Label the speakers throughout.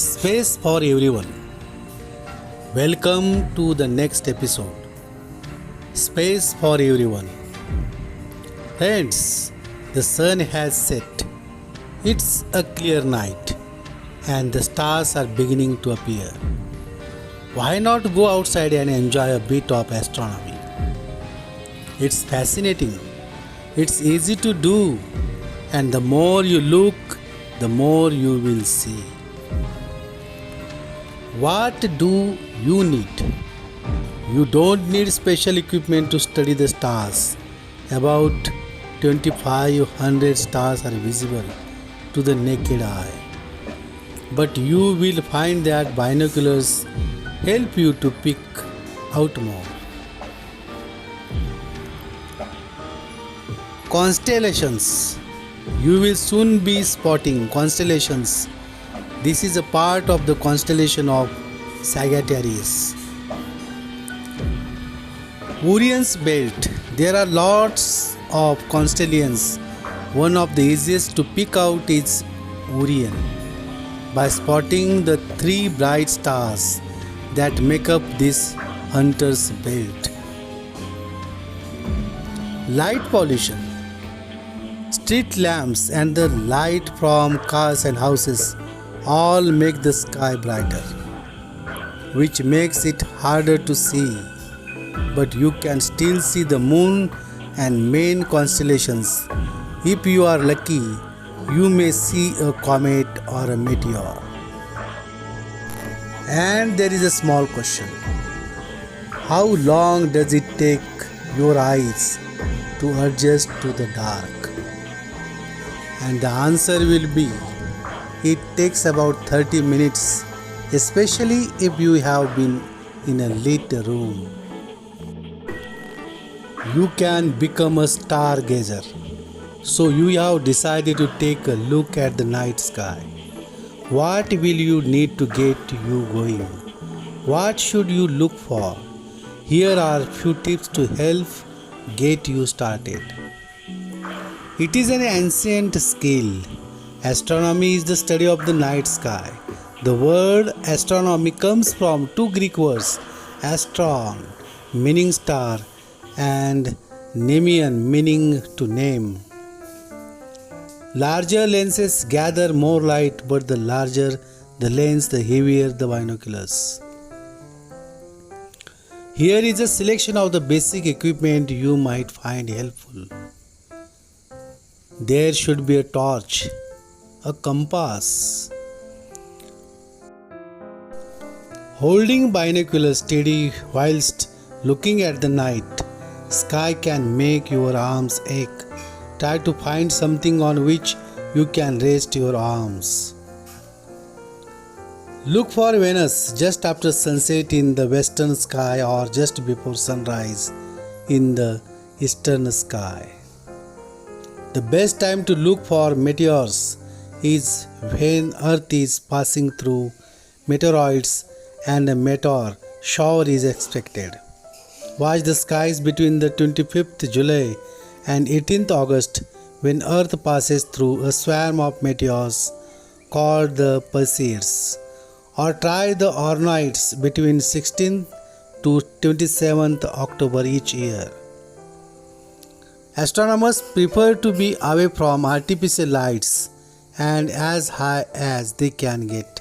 Speaker 1: Space for everyone. Welcome to the next episode. Space for everyone. Friends, the sun has set. It's a clear night and the stars are beginning to appear. Why not go outside and enjoy a bit of astronomy? It's fascinating. It's easy to do, and the more you look, the more you will see. What do you need? You don't need special equipment to study the stars. About 2,500 stars are visible to the naked eye. But you will find that binoculars help you to pick out more. Constellations. You will soon be spotting constellations. This is a part of the constellation of Sagittarius. Orion's belt. There are lots of constellations. One of the easiest to pick out is Orion. By spotting the three bright stars that make up this hunter's belt. Light pollution. Street lamps and the light from cars and houses all make the sky brighter, which makes it harder to see. But you can still see the moon and main constellations. If you are lucky, you may see a comet or a meteor. And there is a small question. How long does it take your eyes to adjust to the dark? And the answer will be, it takes about 30 minutes, especially if you have been in a lit room. You can become a stargazer. So you have decided to take a look at the night sky. What will you need to get you going? What should you look for? Here are few tips to help get you started. It is an ancient skill. Astronomy is the study of the night sky. The word astronomy comes from two Greek words, astron, meaning star, and nemion, meaning to name. Larger lenses gather more light, but the larger the lens, the heavier the binoculars. Here is a selection of the basic equipment you might find helpful. There should be a torch, a compass. Holding binoculars steady whilst looking at the night sky can make your arms ache. Try to find something on which you can rest your arms. Look for Venus just after sunset in the western sky or just before sunrise in the eastern sky. The best time to look for meteors is when Earth is passing through meteoroids and a meteor shower is expected. Watch the skies between the 25th July and 18th August when Earth passes through a swarm of meteors called the Perseids, or try the Orionids between 16th to 27th October each year. Astronomers prefer to be away from artificial lights and as high as they can get.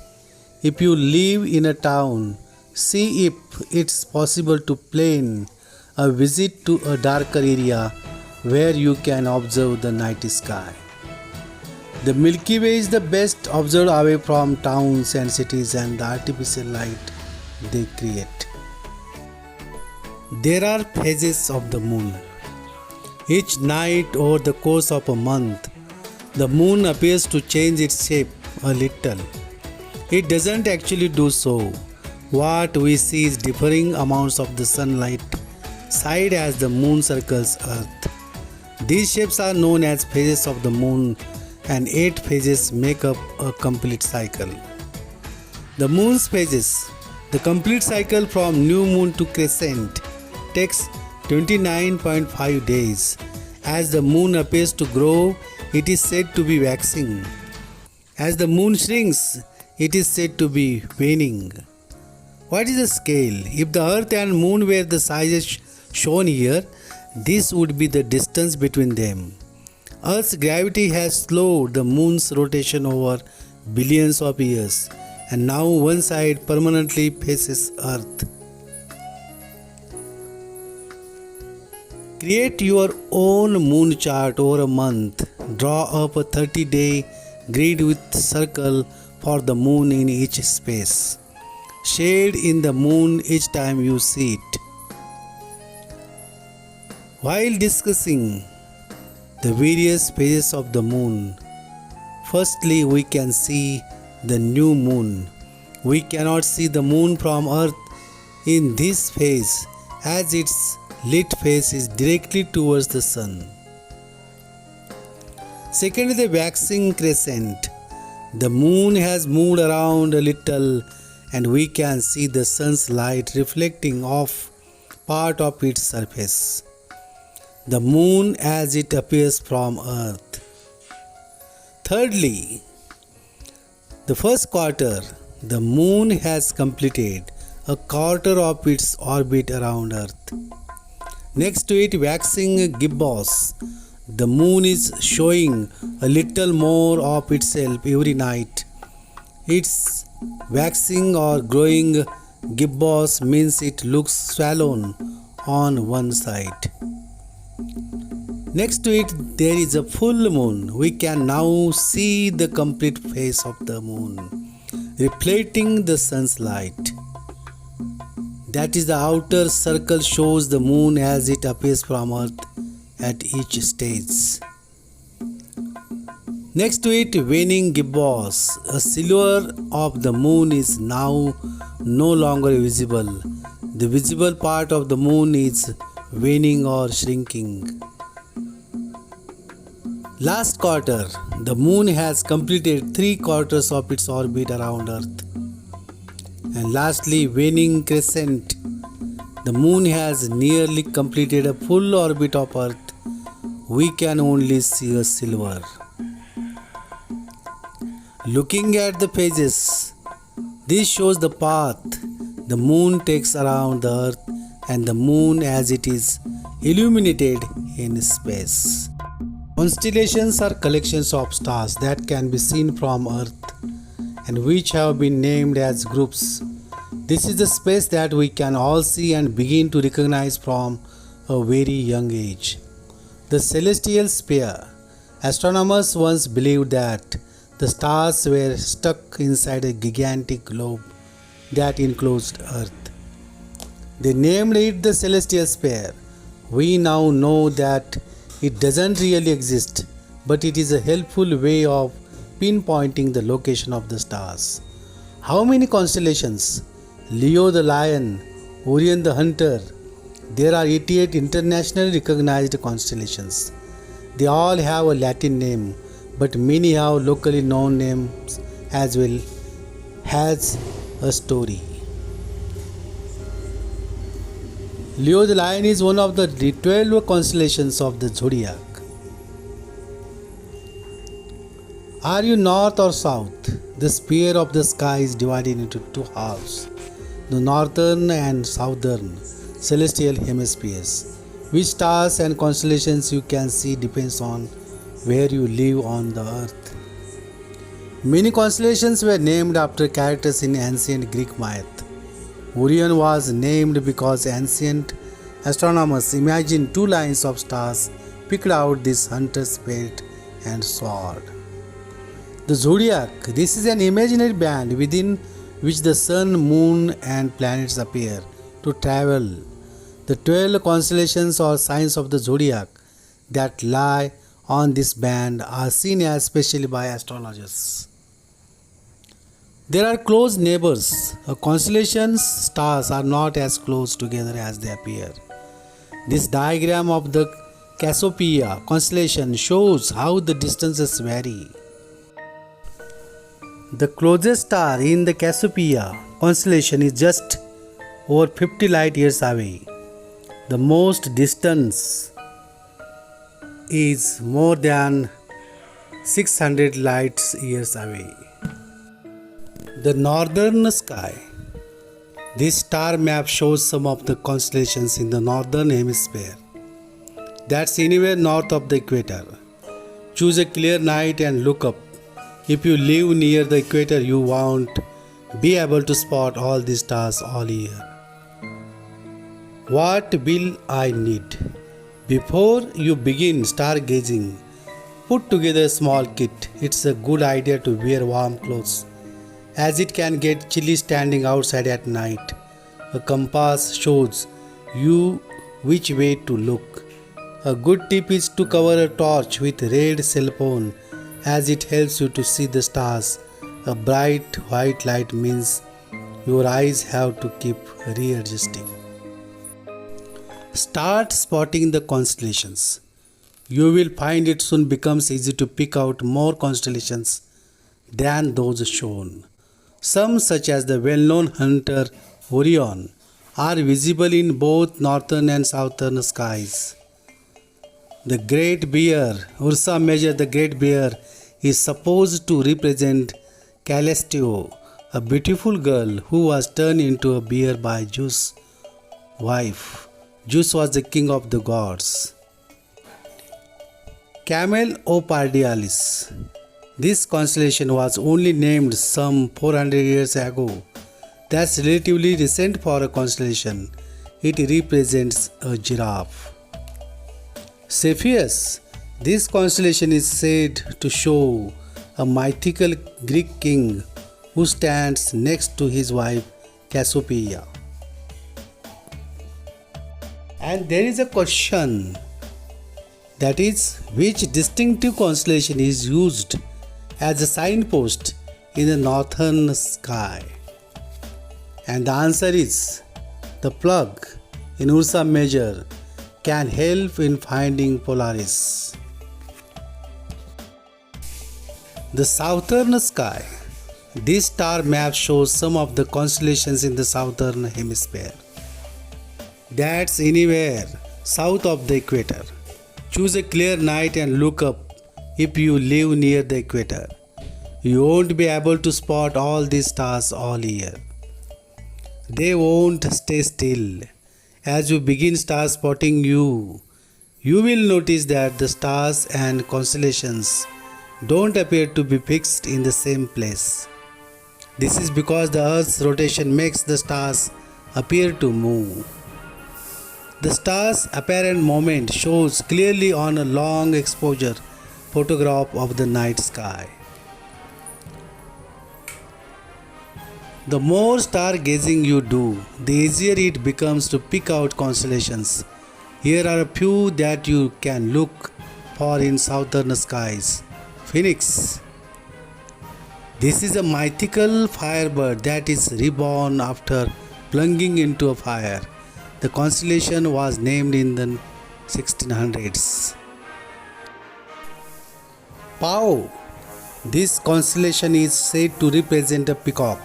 Speaker 1: If you live in a town, see if it's possible to plan a visit to a darker area where you can observe the night sky. The Milky Way is the best observed away from towns and cities and the artificial light they create. There are phases of the moon. Each night over the course of a month, the moon appears to change its shape a little. It doesn't actually do so. What we see is differing amounts of the sunlight side as the moon circles Earth. These shapes are known as phases of the moon, and 8 phases make up a complete cycle. The moon's phases, the complete cycle from new moon to crescent, takes 29.5 days. As the moon appears to grow, it is said to be waxing. As the moon shrinks, it is said to be waning. What is the scale? If the earth and moon were the sizes shown here, this would be the distance between them. Earth's gravity has slowed the moon's rotation over billions of years, and now one side permanently faces Earth. Create your own moon chart over a month. Draw up a 30-day grid with circle for the moon in each space. Shade in the moon each time you see it. While discussing the various phases of the moon, firstly we can see the new moon. We cannot see the moon from Earth in this phase as its lit face is directly towards the sun. Secondly, the waxing crescent. The moon has moved around a little and we can see the sun's light reflecting off part of its surface. The moon as it appears from Earth. Thirdly, the first quarter, the moon has completed a quarter of its orbit around Earth. Next to it, waxing gibbous. The moon is showing a little more of itself every night. Its waxing or growing gibbous means it looks swollen on one side. Next to it, there is a full moon. We can now see the complete face of the moon, reflecting the sun's light. That is, the outer circle shows the moon as it appears from Earth at each stage. Next to it, waning gibbous. A silhouette of the moon is now no longer visible. The visible part of the moon is waning or shrinking. Last quarter, the moon has completed 3/4 of its orbit around Earth. And lastly, waning crescent. The moon has nearly completed a full orbit of Earth. We can only see a silver. Looking at the phases, this shows the path the moon takes around the Earth and the moon as it is illuminated in space. Constellations are collections of stars that can be seen from Earth and which have been named as groups. This is the space that we can all see and begin to recognize from a very young age. The celestial sphere. Astronomers once believed that the stars were stuck inside a gigantic globe that enclosed Earth. They named it the celestial sphere. We now know that it doesn't really exist, but it is a helpful way of pinpointing the location of the stars. How many constellations? Leo the Lion, Orion the Hunter. There are 88 internationally recognized constellations. They all have a Latin name, but many have locally known names as well as a story. Leo the Lion is one of the 12 constellations of the zodiac. Are you north or south? The sphere of the sky is divided into two halves, the northern and southern celestial hemispheres. Which stars and constellations you can see depends on where you live on the earth. Many constellations were named after characters in ancient Greek myth. Orion was named because ancient astronomers imagined two lines of stars picked out this hunter's belt and sword. The zodiac. This is an imaginary band within which the sun, moon and planets appear to travel. The 12 constellations or signs of the zodiac that lie on this band are seen as especially by astrologers. There are close neighbors. A constellation's stars are not as close together as they appear. This diagram of the Cassiopeia constellation shows how the distances vary. The closest star in the Cassiopeia constellation is just over 50 light years away. The most distance is more than 600 light years away. The northern sky. This star map shows some of the constellations in the northern hemisphere. That's anywhere north of the equator. Choose a clear night and look up. If you live near the equator, you won't be able to spot all these stars all year. What will I need? Before you begin stargazing, put together a small kit. It's a good idea to wear warm clothes, as it can get chilly standing outside at night. A compass shows you which way to look. A good tip is to cover a torch with red cell phone, as it helps you to see the stars. A bright white light means your eyes have to keep readjusting. Start spotting the constellations. You will find it soon becomes easy to pick out more constellations than those shown. Some, such as the well-known hunter Orion, are visible in both northern and southern skies. The Great Bear, Ursa Major the Great Bear, is supposed to represent Callisto, a beautiful girl who was turned into a bear by Zeus' wife. Zeus was the king of the gods. Camelopardalis. This constellation was only named some 400 years ago. That's relatively recent for a constellation. It represents a giraffe. Cepheus. This constellation is said to show a mythical Greek king who stands next to his wife Cassiopeia. And there is a question, that is, which distinctive constellation is used as a signpost in the northern sky? And the answer is the plug in Ursa Major can help in finding Polaris. The southern sky. This star map shows some of the constellations in the southern hemisphere. That's anywhere south of the equator. Choose a clear night and look up if you live near the equator. You won't be able to spot all these stars all year. They won't stay still. As you begin star spotting, you will notice that the stars and constellations don't appear to be fixed in the same place. This is because the Earth's rotation makes the stars appear to move. The star's apparent movement shows clearly on a long exposure photograph of the night sky. The more stargazing you do, the easier it becomes to pick out constellations. Here are a few that you can look for in southern skies. Phoenix. This is a mythical firebird that is reborn after plunging into a fire. The constellation was named in the 1600s. Pau. This constellation is said to represent a peacock.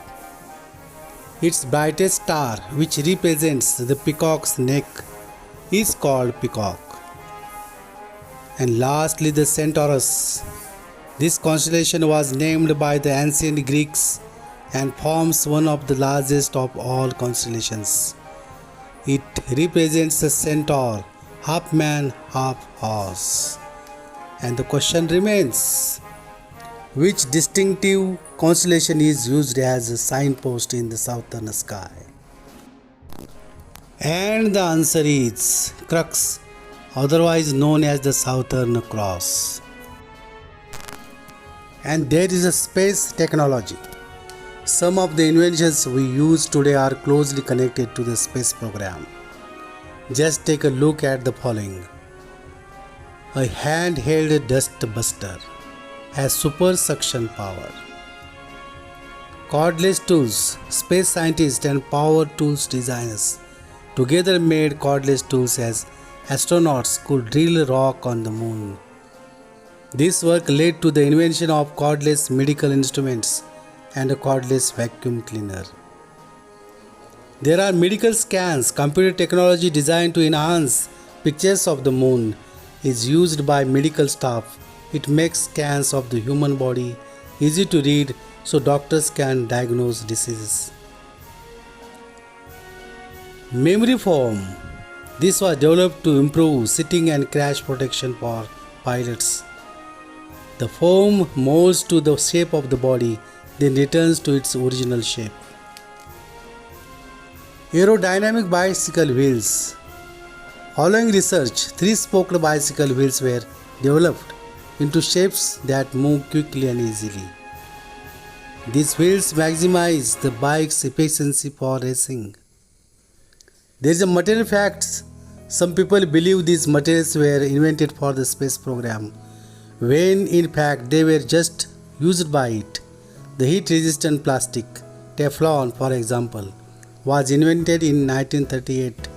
Speaker 1: Its brightest star, which represents the peacock's neck, is called Peacock. And lastly, the Centaurus. This constellation was named by the ancient Greeks and forms one of the largest of all constellations. It represents a centaur, half man, half horse. And the question remains, which distinctive constellation is used as a signpost in the southern sky? And the answer is Crux, otherwise known as the Southern Cross. And there is a space technology. Some of the inventions we use today are closely connected to the space program. Just take a look at the following. A handheld dust buster has super suction power. Cordless tools, space scientists and power tools designers together made cordless tools as astronauts could drill rock on the moon. This work led to the invention of cordless medical instruments and a cordless vacuum cleaner. There are medical scans. Computer technology designed to enhance pictures of the moon is used by medical staff. It makes scans of the human body easy to read so doctors can diagnose diseases. Memory foam. This was developed to improve sitting and crash protection for pilots. The foam molds to the shape of the body, then returns to its original shape. Aerodynamic bicycle wheels. Following research, three-spoked bicycle wheels were developed into shapes that move quickly and easily. These wheels maximize the bike's efficiency for racing. There is a material fact. Some people believe these materials were invented for the space program, when in fact they were just used by it. The heat-resistant plastic, Teflon for example, was invented in 1938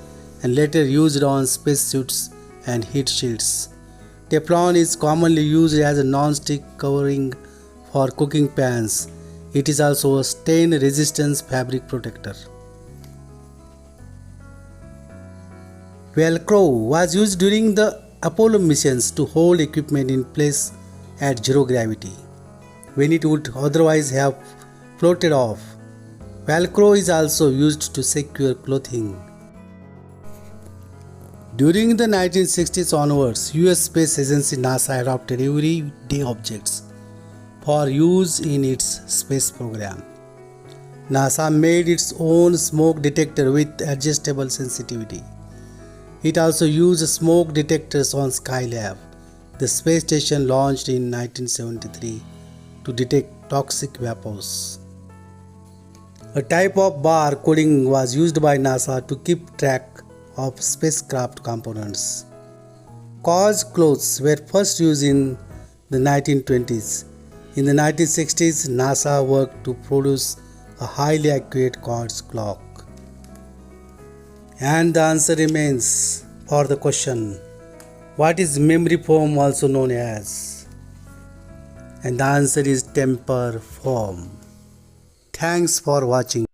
Speaker 1: and later used on spacesuits and heat shields. Teflon is commonly used as a non-stick covering for cooking pans. It is also a stain-resistant fabric protector. Velcro was used during the Apollo missions to hold equipment in place at zero gravity, when it would otherwise have floated off. Velcro is also used to secure clothing. During the 1960s onwards, US Space Agency NASA adopted everyday objects for use in its space program. NASA made its own smoke detector with adjustable sensitivity. It also used smoke detectors on Skylab, the space station launched in 1973 to detect toxic vapors. A type of bar coding was used by NASA to keep track of spacecraft components. Gauze clothes were first used in the 1920s. In the 1960s, NASA worked to produce a highly accurate quartz clock. And the answer remains for the question, what is memory foam also known as? And the answer is temper foam. Thanks for watching.